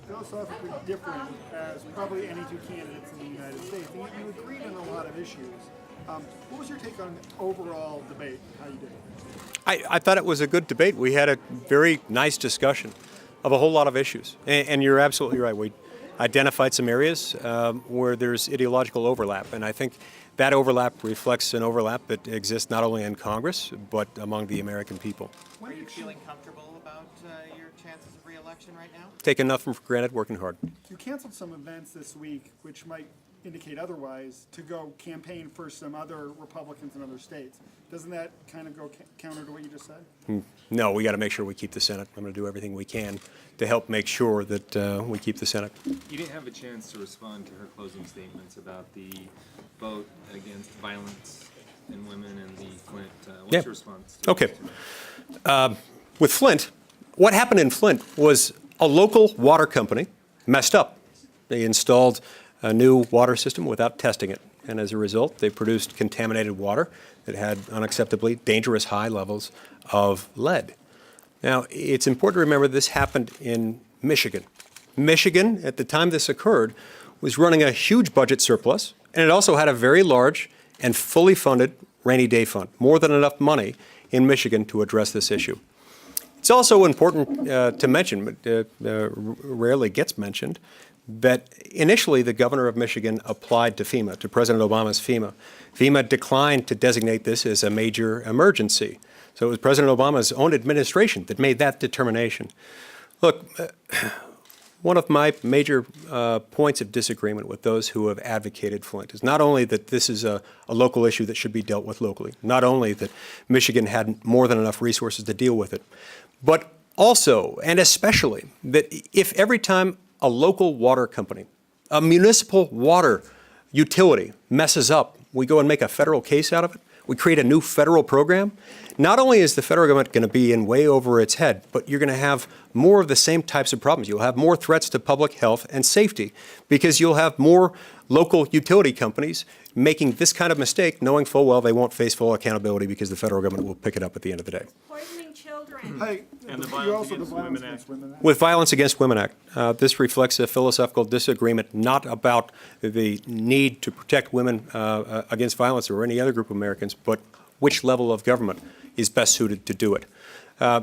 philosophically different as probably any two candidates in the United States. And you agreed on a lot of issues. What was your take on the overall debate, how you did it? I thought it was a good debate. We had a very nice discussion of a whole lot of issues. And you're absolutely right. We identified some areas where there's ideological overlap. And I think that overlap reflects an overlap that exists not only in Congress, but among the American people. Are you feeling comfortable about your chances of re-election right now? Taking nothing for granted, working hard. You canceled some events this week, which might indicate otherwise, to go campaign for some other Republicans in other states. Doesn't that kind of go counter to what you just said? No, we got to make sure we keep the Senate. I'm going to do everything we can to help make sure that we keep the Senate. You didn't have a chance to respond to her closing statements about the vote against violence in women and the Flint. What's your response? Okay. With Flint, what happened in Flint was a local water company messed up. They installed a new water system without testing it. And as a result, they produced contaminated water that had unacceptably dangerous high levels of lead. Now, it's important to remember this happened in Michigan. Michigan, at the time this occurred, was running a huge budget surplus, and it also had a very large and fully funded rainy day fund, more than enough money in Michigan to address this issue. It's also important to mention, but rarely gets mentioned, that initially the governor of Michigan applied to FEMA, to President Obama's FEMA. FEMA declined to designate this as a major emergency. So it was President Obama's own administration that made that determination. Look, one of my major points of disagreement with those who have advocated Flint is not only that this is a local issue that should be dealt with locally, not only that Michigan had more than enough resources to deal with it, but also and especially that if every time a local water company, a municipal water utility messes up, we go and make a federal case out of it, we create a new federal program, not only is the federal government going to be in way over its head, but you're going to have more of the same types of problems. You'll have more threats to public health and safety because you'll have more local utility companies making this kind of mistake, knowing full well they won't face full accountability because the federal government will pick it up at the end of the day. Poisoning children. Hey, And the you Violence also Against the Women Violence Act. Against Women Act. With Violence Against Women Act, this reflects a philosophical disagreement not about the need to protect women against violence or any other group of Americans, but which level of government is best suited to do it.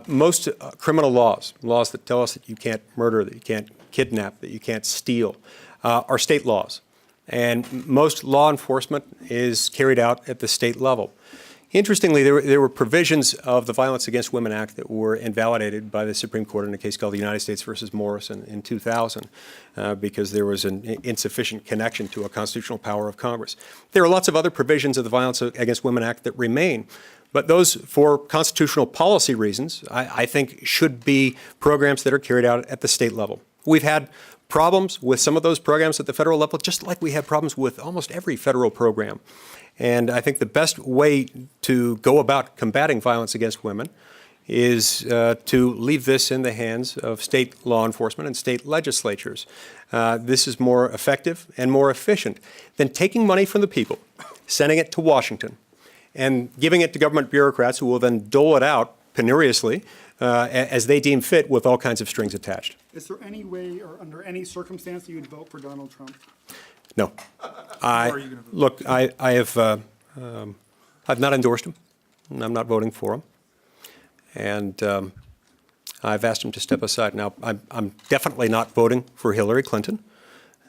Most criminal laws that tell us that you can't murder, that you can't kidnap, that you can't steal, are state laws. And most law enforcement is carried out at the state level. Interestingly, there were provisions of the Violence Against Women Act that were invalidated by the Supreme Court in a case called the United States versus Morrison in 2000 because there was an insufficient connection to a constitutional power of Congress. There are lots of other provisions of the Violence Against Women Act that remain, but those, for constitutional policy reasons, I think should be programs that are carried out at the state level. We've had problems with some of those programs at the federal level, just like we have problems with almost every federal program. And I think the best way to go about combating violence against women is to leave this in the hands of state law enforcement and state legislatures. This is more effective and more efficient than taking money from the people, sending it to Washington, and giving it to government bureaucrats who will then dole it out penuriously as they deem fit with all kinds of strings attached. Is there any way or under any circumstance you would vote for Donald Trump? No. Are you gonna vote? Look, I've not endorsed him. I'm not voting for him. And I've asked him to step aside. Now, I'm definitely not voting for Hillary Clinton.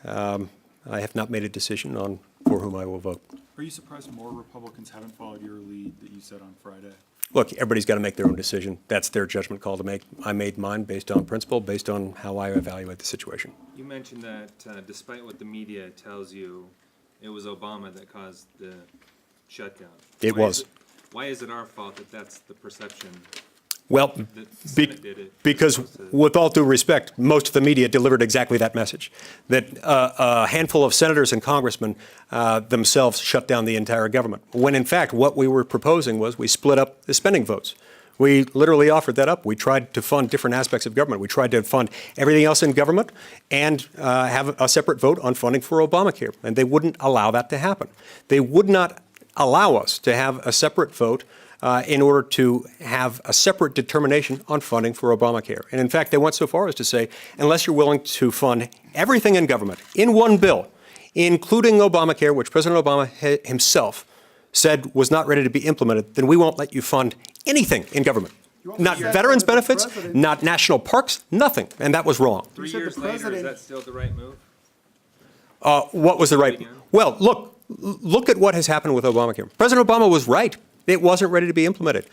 I have not made a decision on for whom I will vote. Are you surprised more Republicans haven't followed your lead that you said on Friday? Look, everybody's got to make their own decision. That's their judgment call to make. I made mine based on principle, based on how I evaluate the situation. You mentioned that despite what the media tells you, it was Obama that caused the shutdown. It was. Why is it our fault that that's the perception? Well, The Senate did it. because with all due respect, most of the media delivered exactly that message, that a handful of senators and congressmen themselves shut down the entire government, when in fact what we were proposing was we split up the spending votes. We literally offered that up. We tried to fund different aspects of government. We tried to fund everything else in government and have a separate vote on funding for Obamacare, and they wouldn't allow that to happen. They would not allow us to have a separate vote in order to have a separate determination on funding for Obamacare. And in fact, they went so far as to say, unless you're willing to fund everything in government in one bill, including Obamacare, which President Obama himself said was not ready to be implemented, then we won't let you fund anything in government. Not veterans benefits, not national parks, nothing. And that was wrong. 3 said the years later, is president- that still the right move? What was the right? Well, look at what has happened with Obamacare. President Obama was right. It wasn't ready to be implemented.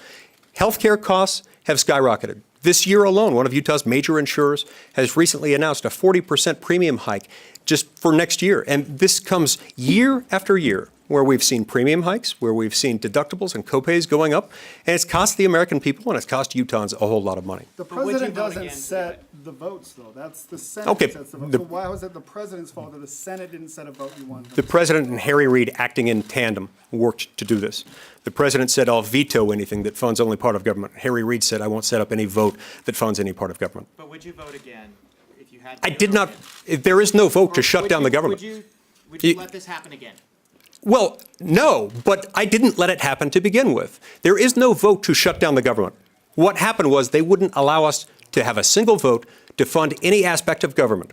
Healthcare costs have skyrocketed. This year alone, one of Utah's major insurers has recently announced a 40% premium hike just for next year. And this comes year after year where we've seen premium hikes, where we've seen deductibles and copays going up, and it's cost the American people and it's cost Utahns a whole lot of money. The But would you president vote doesn't again to do set it? the votes, though. That's the Senate Okay, that sets the votes. the- So why was it the president's fault that the Senate didn't set a vote you wanted? The president and Harry Reid, acting in tandem, worked to do this. The president said, I'll veto anything that funds only part of government. Harry Reid said, I won't set up any vote that funds any part of government. But would you vote again if you had? to I do did it not, again? there is no vote to Or shut would down you- the government. Would you You- let this happen again? Well, no, but I didn't let it happen to begin with. There is no vote to shut down the government. What happened was they wouldn't allow us to have a single vote to fund any aspect of government.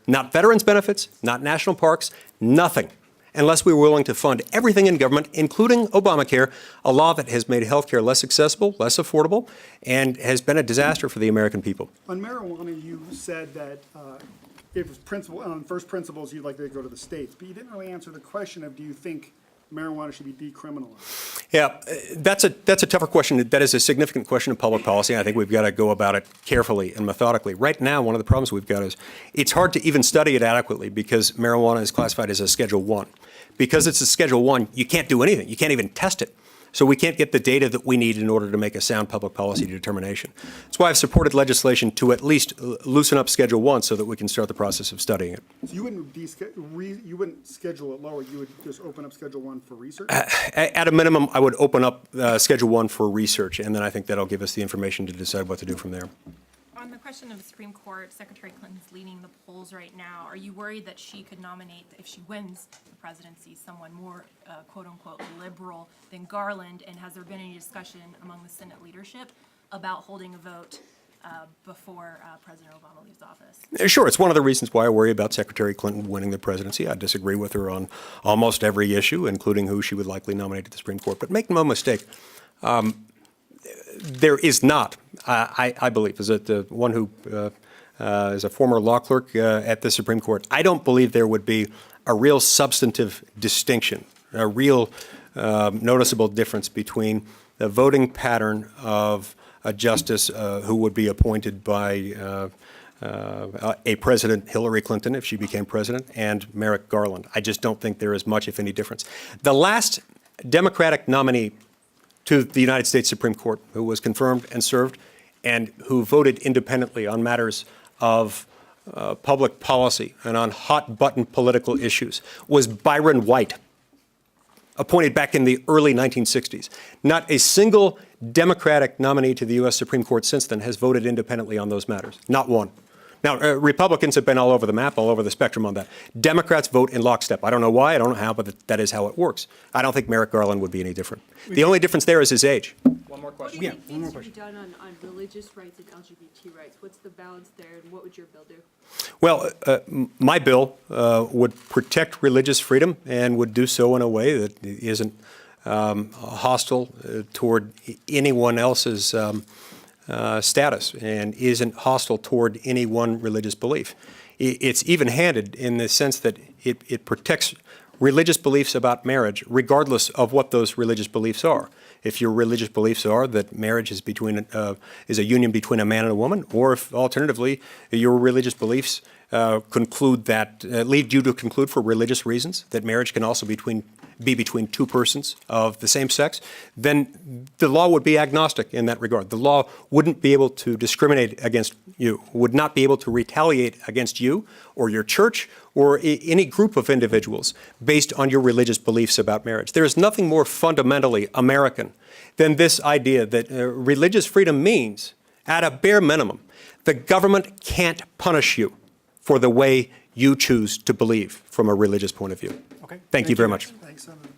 Not veterans benefits, not national parks, nothing, unless we were willing to fund everything in government, including Obamacare, a law that has made health care less accessible, less affordable, and has been a disaster for the American people. On marijuana, you said that if it's principle, on first principles, you'd like to go to the states, but you didn't really answer the question of, do you think marijuana should be decriminalized? Yeah, that's a tougher question. That is a significant question of public policy. I think we've got to go about it carefully and methodically. Right now, one of the problems we've got is it's hard to even study it adequately because marijuana is classified as a Schedule 1. Because it's a Schedule 1, you can't do anything. You can't even test it. So we can't get the data that we need in order to make a sound public policy determination. That's why I've supported legislation to at least loosen up Schedule 1 so that we can start the process of studying it. So you wouldn't you wouldn't schedule it lower, you would just open up Schedule 1 for research? At a minimum, I would open up Schedule 1 for research, and then I think that'll give us the information to decide what to do from there. On the question of the Supreme Court, Secretary Clinton's leading the polls right now. Are you worried that she could nominate, if she wins the presidency, someone more quote-unquote liberal than Garland? And has there been any discussion among the Senate leadership about holding a vote before President Obama leaves office? Sure, it's one of the reasons why I worry about Secretary Clinton winning the presidency. I disagree with her on almost every issue, including who she would likely nominate to the Supreme Court. But make no mistake, there is not, I believe, as the one who is a former law clerk at the Supreme Court, I don't believe there would be a real substantive distinction, a real noticeable difference between the voting pattern of a justice who would be appointed by a president, Hillary Clinton, if she became president, and Merrick Garland. I just don't think there is much, if any, difference. The last Democratic nominee to the United States Supreme Court who was confirmed and served and who voted independently on matters of public policy and on hot-button political issues was Byron White, appointed back in the early 1960s. Not a single Democratic nominee to the U.S. Supreme Court since then has voted independently on those matters. Not one. Now, Republicans have been all over the map, all over the spectrum on that. Democrats vote in lockstep. I don't know why, I don't know how, but that is how it works. I don't think Merrick Garland would be any different. The only difference there is his age. One more What question. do you think needs to be done on religious rights and LGBT rights? What's the balance there, and what would your bill do? Well, my bill would protect religious freedom and would do so in a way that isn't hostile toward anyone else's status and isn't hostile toward any one religious belief. It's even-handed in the sense that it protects religious beliefs about marriage, regardless of what those religious beliefs are. If your religious beliefs are that marriage is is a union between a man and a woman, or if alternatively your religious beliefs conclude that lead you to conclude for religious reasons that marriage can also be between two persons of the same sex, then the law would be agnostic in that regard. The law wouldn't be able to discriminate against you, would not be able to retaliate against you or your church or any group of individuals based on your religious beliefs about marriage. There is nothing more fundamentally American than this idea that religious freedom means, at a bare minimum, the government can't punish you for the way you choose to believe from a religious point of view. Okay. Thank you very much. Thanks, Senator.